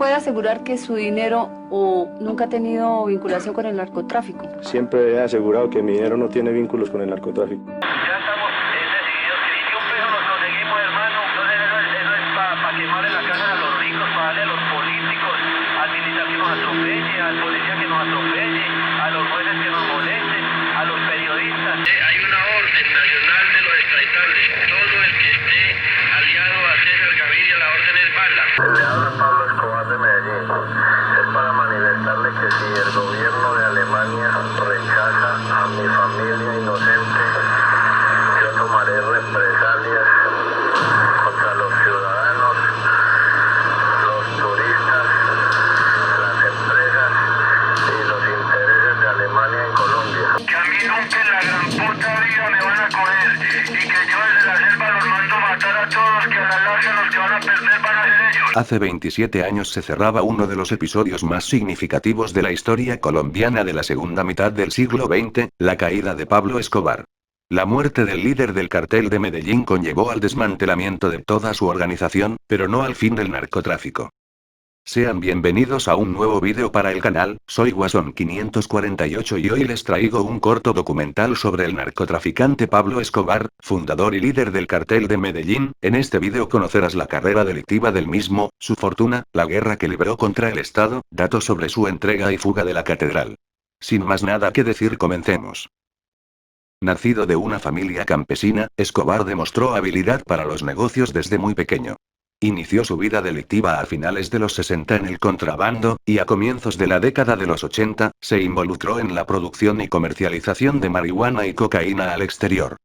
puede asegurar que su dinero o nunca ha tenido vinculación con el narcotráfico? Siempre he asegurado que mi dinero no tiene vínculos con el narcotráfico. Ya estamos decididos que ni un peso nos conseguimos, hermano. Entonces eso es para quemarle la casa a los ricos, para darle a los políticos, al militar que nos atropelle, al policía que nos atropelle, a los jueces que nos molesten, a los periodistas. Hay una orden nacional de los extraditables. Todo el que esté aliado a César Gaviria, la orden es bala. Le habla Pablo Escobar de Medellín. Es para manifestarle que si el gobierno de Alemania rechaza a mi familia inocente, yo tomaré represalias contra los ciudadanos, los turistas, las empresas y los intereses de Alemania en Colombia. Que a mí nunca en la gran puta vida me van a coger y que yo desde la selva los mando a matar a todos, que a la larga los que van a perder van a ser ellos. Hace 27 años se cerraba uno de los episodios más significativos de la historia colombiana de la segunda mitad del siglo XX, la caída de Pablo Escobar. La muerte del líder del cartel de Medellín conllevó al desmantelamiento de toda su organización, pero no al fin del narcotráfico. Sean bienvenidos a un nuevo vídeo para el canal, soy Guasón 548 y hoy les traigo un corto documental sobre el narcotraficante Pablo Escobar, fundador y líder del cartel de Medellín. En este vídeo conocerás la carrera delictiva del mismo, su fortuna, la guerra que libró contra el Estado, datos sobre su entrega y fuga de la catedral. Sin más nada que decir, comencemos. Nacido de una familia campesina, Escobar demostró habilidad para los negocios desde muy pequeño. Inició su vida delictiva a finales de los 60 en el contrabando, y a comienzos de la década de los 80, se involucró en la producción y comercialización de marihuana y cocaína al exterior.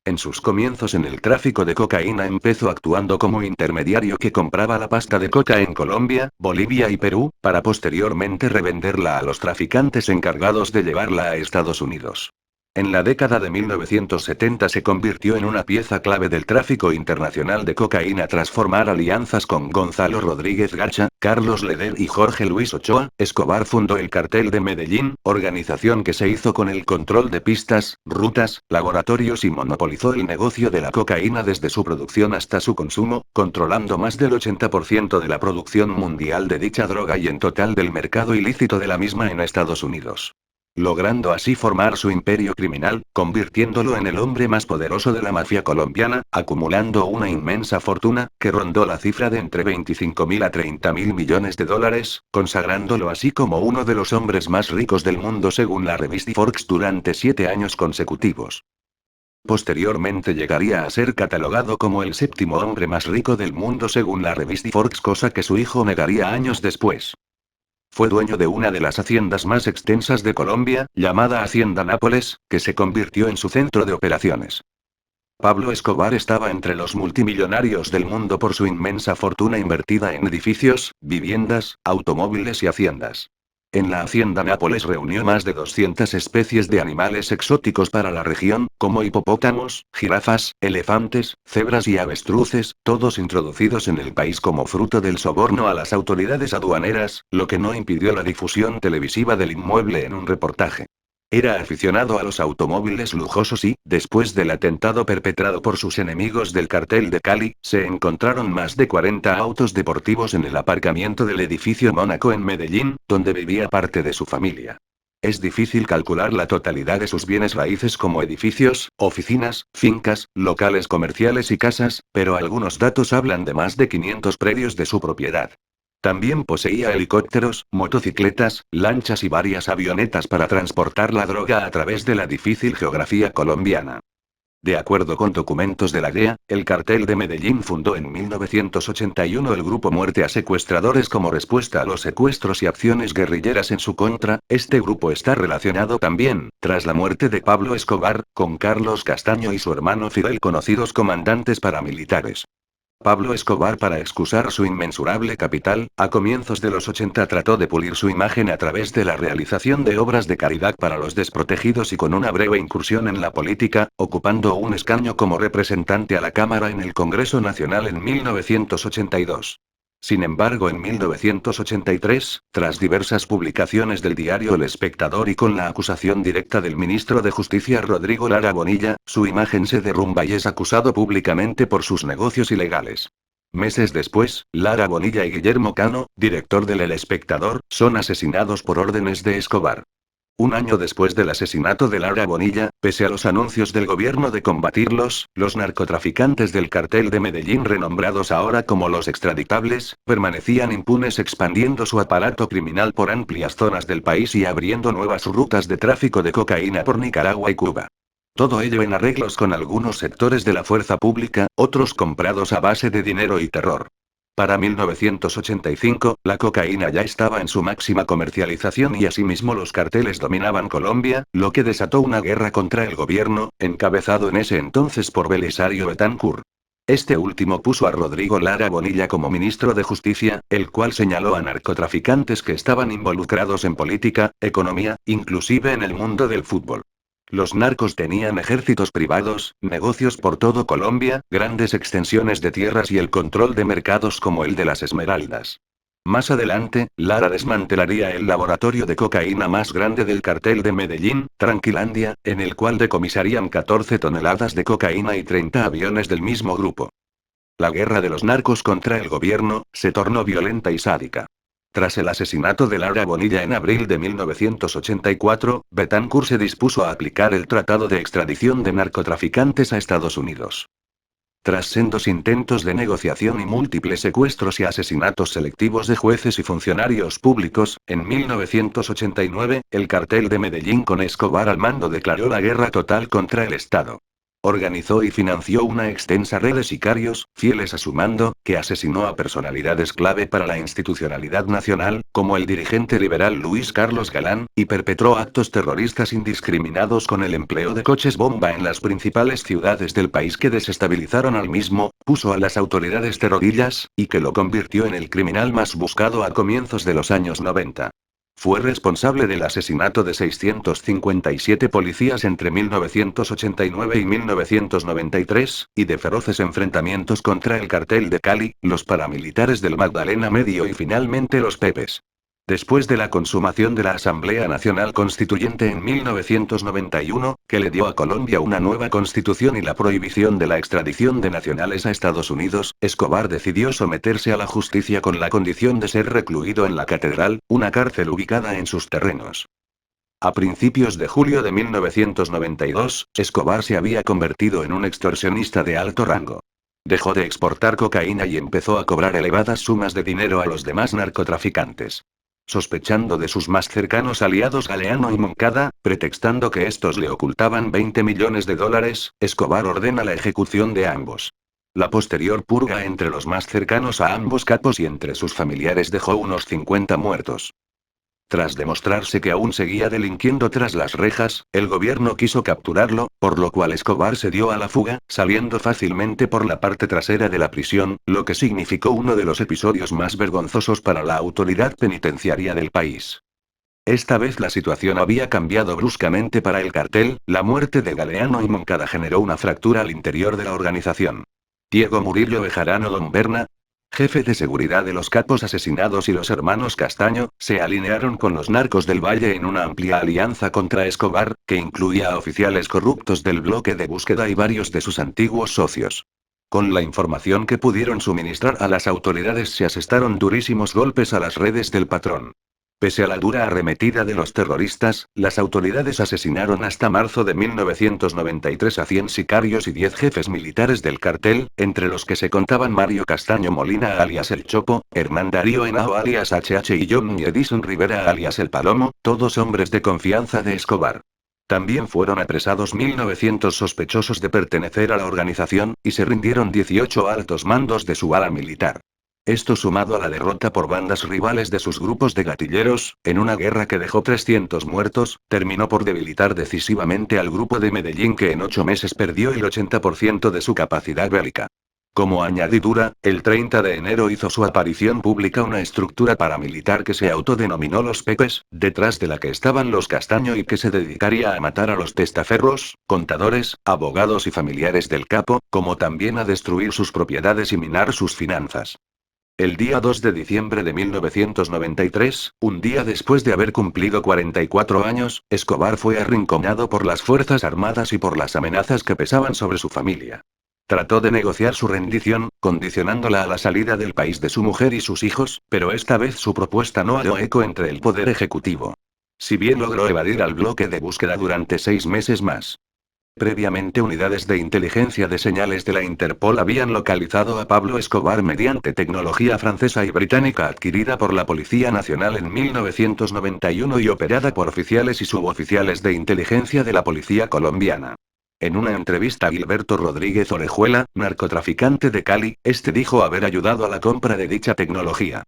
En sus comienzos en el tráfico de cocaína empezó actuando como intermediario que compraba la pasta de coca en Colombia, Bolivia y Perú, para posteriormente revenderla a los traficantes encargados de llevarla a Estados Unidos. En la década de 1970 se convirtió en una pieza clave del tráfico internacional de cocaína tras formar alianzas con Gonzalo Rodríguez Gacha, Carlos Leder y Jorge Luis Ochoa. Escobar fundó el Cartel de Medellín, organización que se hizo con el control de pistas, rutas, laboratorios y monopolizó el negocio de la cocaína desde su producción hasta su consumo, controlando más del 80% de la producción mundial de dicha droga y en total del mercado ilícito de la misma en Estados Unidos. Logrando así formar su imperio criminal, convirtiéndolo en el hombre más poderoso de la mafia colombiana, acumulando una inmensa fortuna, que rondó la cifra de entre 25.000 a 30.000 millones de dólares, consagrándolo así como uno de los hombres más ricos del mundo según la revista Forbes durante 7 años consecutivos. Posteriormente llegaría a ser catalogado como el 7º hombre más rico del mundo según la revista Forbes, cosa que su hijo negaría años después. Fue dueño de una de las haciendas más extensas de Colombia, llamada Hacienda Nápoles, que se convirtió en su centro de operaciones. Pablo Escobar estaba entre los multimillonarios del mundo por su inmensa fortuna invertida en edificios, viviendas, automóviles y haciendas. En la Hacienda Nápoles reunió más de 200 especies de animales exóticos para la región, como hipopótamos, jirafas, elefantes, cebras y avestruces, todos introducidos en el país como fruto del soborno a las autoridades aduaneras, lo que no impidió la difusión televisiva del inmueble en un reportaje. Era aficionado a los automóviles lujosos y, después del atentado perpetrado por sus enemigos del cartel de Cali, se encontraron más de 40 autos deportivos en el aparcamiento del edificio Mónaco en Medellín, donde vivía parte de su familia. Es difícil calcular la totalidad de sus bienes raíces como edificios, oficinas, fincas, locales comerciales y casas, pero algunos datos hablan de más de 500 predios de su propiedad. También poseía helicópteros, motocicletas, lanchas y varias avionetas para transportar la droga a través de la difícil geografía colombiana. De acuerdo con documentos de la DEA, el cartel de Medellín fundó en 1981 el grupo Muerte a Secuestradores como respuesta a los secuestros y acciones guerrilleras en su contra. Este grupo está relacionado también, tras la muerte de Pablo Escobar, con Carlos Castaño y su hermano Fidel, conocidos comandantes paramilitares. Pablo Escobar, para excusar su inmensurable capital, a comienzos de los 80 trató de pulir su imagen a través de la realización de obras de caridad para los desprotegidos y con una breve incursión en la política, ocupando un escaño como representante a la Cámara en el Congreso Nacional en 1982. Sin embargo, en 1983, tras diversas publicaciones del diario El Espectador y con la acusación directa del ministro de Justicia Rodrigo Lara Bonilla, su imagen se derrumba y es acusado públicamente por sus negocios ilegales. Meses después, Lara Bonilla y Guillermo Cano, director del El Espectador, son asesinados por órdenes de Escobar. Un año después del asesinato de Lara Bonilla, pese a los anuncios del gobierno de combatirlos, los narcotraficantes del cartel de Medellín, renombrados ahora como los extraditables, permanecían impunes, expandiendo su aparato criminal por amplias zonas del país y abriendo nuevas rutas de tráfico de cocaína por Nicaragua y Cuba. Todo ello en arreglos con algunos sectores de la fuerza pública, otros comprados a base de dinero y terror. Para 1985, la cocaína ya estaba en su máxima comercialización y asimismo los carteles dominaban Colombia, lo que desató una guerra contra el gobierno, encabezado en ese entonces por Belisario Betancur. Este último puso a Rodrigo Lara Bonilla como ministro de Justicia, el cual señaló a narcotraficantes que estaban involucrados en política, economía, inclusive en el mundo del fútbol. Los narcos tenían ejércitos privados, negocios por todo Colombia, grandes extensiones de tierras y el control de mercados como el de las Esmeraldas. Más adelante, Lara desmantelaría el laboratorio de cocaína más grande del cartel de Medellín, Tranquilandia, en el cual decomisarían 14 toneladas de cocaína y 30 aviones del mismo grupo. La guerra de los narcos contra el gobierno se tornó violenta y sádica. Tras el asesinato de Lara Bonilla en abril de 1984, Betancur se dispuso a aplicar el tratado de extradición de narcotraficantes a Estados Unidos. Tras sendos intentos de negociación y múltiples secuestros y asesinatos selectivos de jueces y funcionarios públicos, en 1989, el cartel de Medellín con Escobar al mando declaró la guerra total contra el Estado. Organizó y financió una extensa red de sicarios, fieles a su mando, que asesinó a personalidades clave para la institucionalidad nacional, como el dirigente liberal Luis Carlos Galán, y perpetró actos terroristas indiscriminados con el empleo de coches bomba en las principales ciudades del país que desestabilizaron al mismo, puso a las autoridades terrorillas, y que lo convirtió en el criminal más buscado a comienzos de los años 90. Fue responsable del asesinato de 657 policías entre 1989 y 1993, y de feroces enfrentamientos contra el cartel de Cali, los paramilitares del Magdalena Medio y finalmente los Pepes. Después de la consumación de la Asamblea Nacional Constituyente en 1991, que le dio a Colombia una nueva constitución y la prohibición de la extradición de nacionales a Estados Unidos, Escobar decidió someterse a la justicia con la condición de ser recluido en la Catedral, una cárcel ubicada en sus terrenos. A principios de julio de 1992, Escobar se había convertido en un extorsionista de alto rango. Dejó de exportar cocaína y empezó a cobrar elevadas sumas de dinero a los demás narcotraficantes. Sospechando de sus más cercanos aliados Galeano y Moncada, pretextando que estos le ocultaban $20 millones, Escobar ordena la ejecución de ambos. La posterior purga entre los más cercanos a ambos capos y entre sus familiares dejó unos 50 muertos. Tras demostrarse que aún seguía delinquiendo tras las rejas, el gobierno quiso capturarlo, por lo cual Escobar se dio a la fuga, saliendo fácilmente por la parte trasera de la prisión, lo que significó uno de los episodios más vergonzosos para la autoridad penitenciaria del país. Esta vez la situación había cambiado bruscamente para el cartel, la muerte de Galeano y Moncada generó una fractura al interior de la organización. Diego Murillo Bejarano Domberna, jefe de seguridad de los capos asesinados, y los hermanos Castaño, se alinearon con los narcos del Valle en una amplia alianza contra Escobar, que incluía a oficiales corruptos del bloque de búsqueda y varios de sus antiguos socios. Con la información que pudieron suministrar a las autoridades se asestaron durísimos golpes a las redes del patrón. Pese a la dura arremetida de los terroristas, las autoridades asesinaron hasta marzo de 1993 a 100 sicarios y 10 jefes militares del cartel, entre los que se contaban Mario Castaño Molina alias El Chopo, Hernán Darío Henao alias HH y John Edison Rivera alias El Palomo, todos hombres de confianza de Escobar. También fueron apresados 1.900 sospechosos de pertenecer a la organización, y se rindieron 18 altos mandos de su ala militar. Esto sumado a la derrota por bandas rivales de sus grupos de gatilleros, en una guerra que dejó 300 muertos, terminó por debilitar decisivamente al grupo de Medellín, que en 8 meses perdió el 80% de su capacidad bélica. Como añadidura, el 30 de enero hizo su aparición pública una estructura paramilitar que se autodenominó los Pepes, detrás de la que estaban los Castaño y que se dedicaría a matar a los testaferros, contadores, abogados y familiares del capo, como también a destruir sus propiedades y minar sus finanzas. El día 2 de diciembre de 1993, un día después de haber cumplido 44 años, Escobar fue arrinconado por las Fuerzas Armadas y por las amenazas que pesaban sobre su familia. Trató de negociar su rendición, condicionándola a la salida del país de su mujer y sus hijos, pero esta vez su propuesta no halló eco entre el poder ejecutivo. Si bien logró evadir al bloque de búsqueda durante 6 meses más. Previamente, unidades de inteligencia de señales de la Interpol habían localizado a Pablo Escobar mediante tecnología francesa y británica adquirida por la Policía Nacional en 1991 y operada por oficiales y suboficiales de inteligencia de la Policía colombiana. En una entrevista a Gilberto Rodríguez Orejuela, narcotraficante de Cali, este dijo haber ayudado a la compra de dicha tecnología.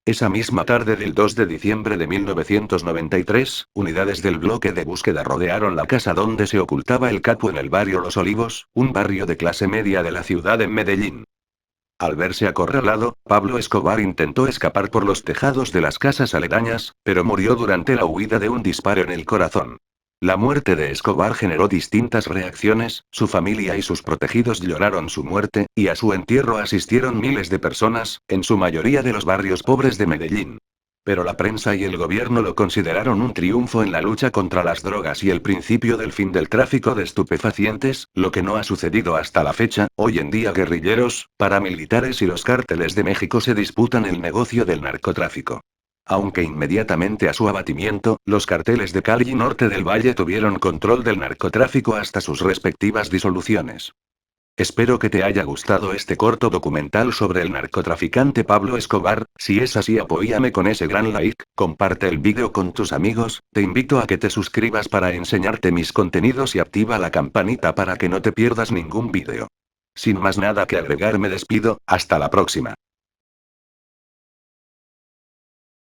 Esa misma tarde del 2 de diciembre de 1993, unidades del bloque de búsqueda rodearon la casa donde se ocultaba el capo en el barrio Los Olivos, un barrio de clase media de la ciudad de Medellín. Al verse acorralado, Pablo Escobar intentó escapar por los tejados de las casas aledañas, pero murió durante la huida de un disparo en el corazón. La muerte de Escobar generó distintas reacciones, su familia y sus protegidos lloraron su muerte, y a su entierro asistieron miles de personas, en su mayoría de los barrios pobres de Medellín. Pero la prensa y el gobierno lo consideraron un triunfo en la lucha contra las drogas y el principio del fin del tráfico de estupefacientes, lo que no ha sucedido hasta la fecha. Hoy en día guerrilleros, paramilitares y los cárteles de México se disputan el negocio del narcotráfico. Aunque inmediatamente a su abatimiento, los carteles de Cali y Norte del Valle tuvieron control del narcotráfico hasta sus respectivas disoluciones. Espero que te haya gustado este corto documental sobre el narcotraficante Pablo Escobar. Si es así, apóyame con ese gran like, comparte el vídeo con tus amigos, te invito a que te suscribas para enseñarte mis contenidos y activa la campanita para que no te pierdas ningún vídeo. Sin más nada que agregar, me despido, hasta la próxima.